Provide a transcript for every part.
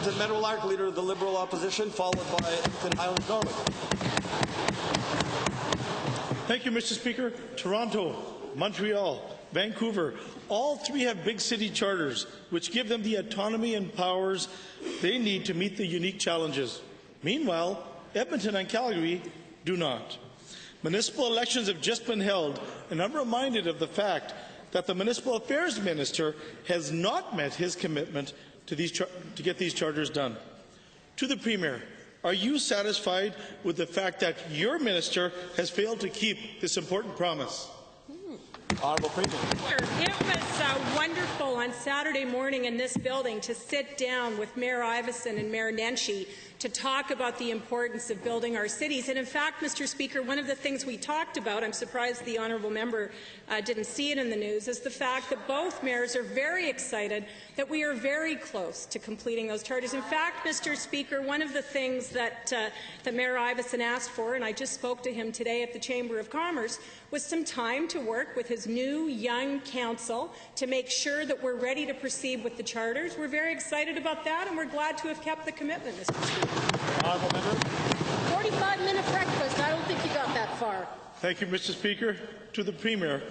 Edmonton Meadowlark, Leader of the Liberal Opposition, followed by Edmonton Highlands Norwood. Thank you, Mr. Speaker. Toronto, Montreal, Vancouver, all three have big city charters which give them the autonomy and powers they need to meet the unique challenges. Meanwhile, Edmonton and Calgary do not. Municipal elections have just been held, and I'm reminded of the fact that the Municipal Affairs Minister has not met his commitment to get these charters done. To the Premier, are you satisfied with the fact that your minister has failed to keep this important promise? Honourable Premier. It was wonderful on Saturday morning in this building to sit down with Mayor Iveson and Mayor Nenshi to talk about the importance of building our cities. And in fact, Mr. Speaker, one of the things we talked about, I'm surprised the honourable member didn't see it in the news, is the fact that both mayors are very excited that we are very close to completing those charters. In fact, Mr. Speaker, one of the things that Mayor Iveson asked for, and I just spoke to him today at the Chamber of Commerce, was some time to work with his new young council to make sure that we're ready to proceed with the charters. We're very excited about that, and we're glad to have kept the commitment, Mr. Speaker. 45-minute breakfast. I don't think you got that far. Thank you, Mr. Speaker. To the Premier,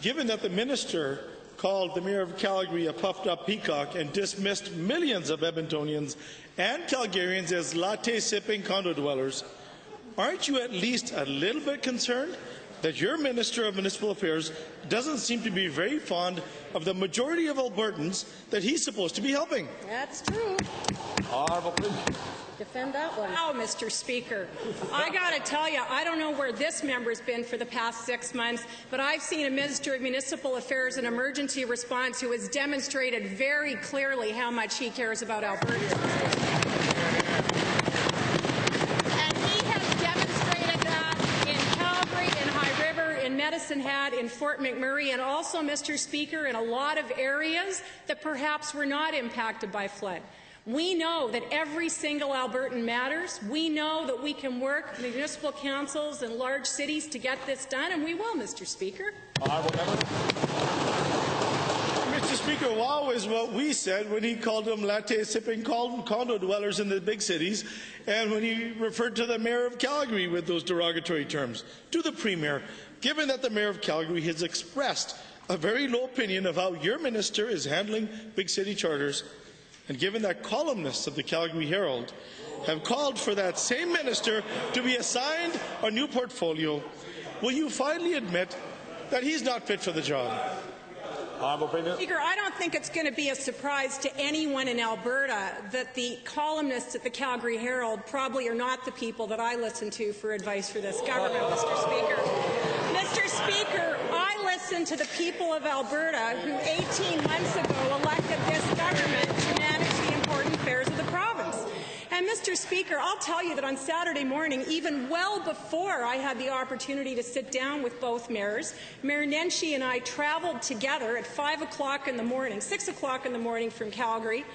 given that the minister called the Mayor of Calgary a puffed-up peacock and dismissed millions of Edmontonians and Calgarians as latte-sipping condo dwellers, aren't you at least a little bit concerned that your Minister of Municipal Affairs doesn't seem to be very fond of the majority of Albertans that he's supposed to be helping? That's true. Honourable Premier. Defend that one. Wow, Mr. Speaker. I got to tell you, I don't know where this member's been for the past 6 months, but I've seen a Minister of Municipal Affairs and Emergency Response who has demonstrated very clearly how much he cares about Alberta. And he has demonstrated that in Calgary, in High River, in Medicine Hat, in Fort McMurray, and also, Mr. Speaker, in a lot of areas that perhaps were not impacted by flood. We know that every single Albertan matters. We know that we can work with municipal councils and large cities to get this done, and we will, Mr. Speaker. Mr. Speaker, wow is what we said when he called them latte-sipping condo dwellers in the big cities, and when he referred to the Mayor of Calgary with those derogatory terms. To the Premier, given that the Mayor of Calgary has expressed a very low opinion of how your minister is handling big city charters, and given that columnists of the Calgary Herald have called for that same minister to be assigned a new portfolio, will you finally admit that he's not fit for the job? Speaker, I don't think it's going to be a surprise to anyone in Alberta that the columnists at the Calgary Herald probably are not the people that I listen to for advice for this government, Mr. Speaker. Mr. Speaker, I listen to the people of Alberta who 18 months ago elected this government to manage the important affairs of the province. And, Mr. Speaker, I'll tell you that on Saturday morning, even well before I had the opportunity to sit down with both mayors, Mayor Nenshi and I travelled together at 6 o'clock in the morning from Calgary.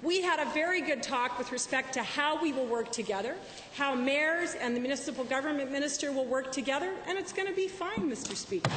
We had a very good talk with respect to how we will work together, how mayors and the municipal government minister will work together, and it's going to be fine, Mr. Speaker.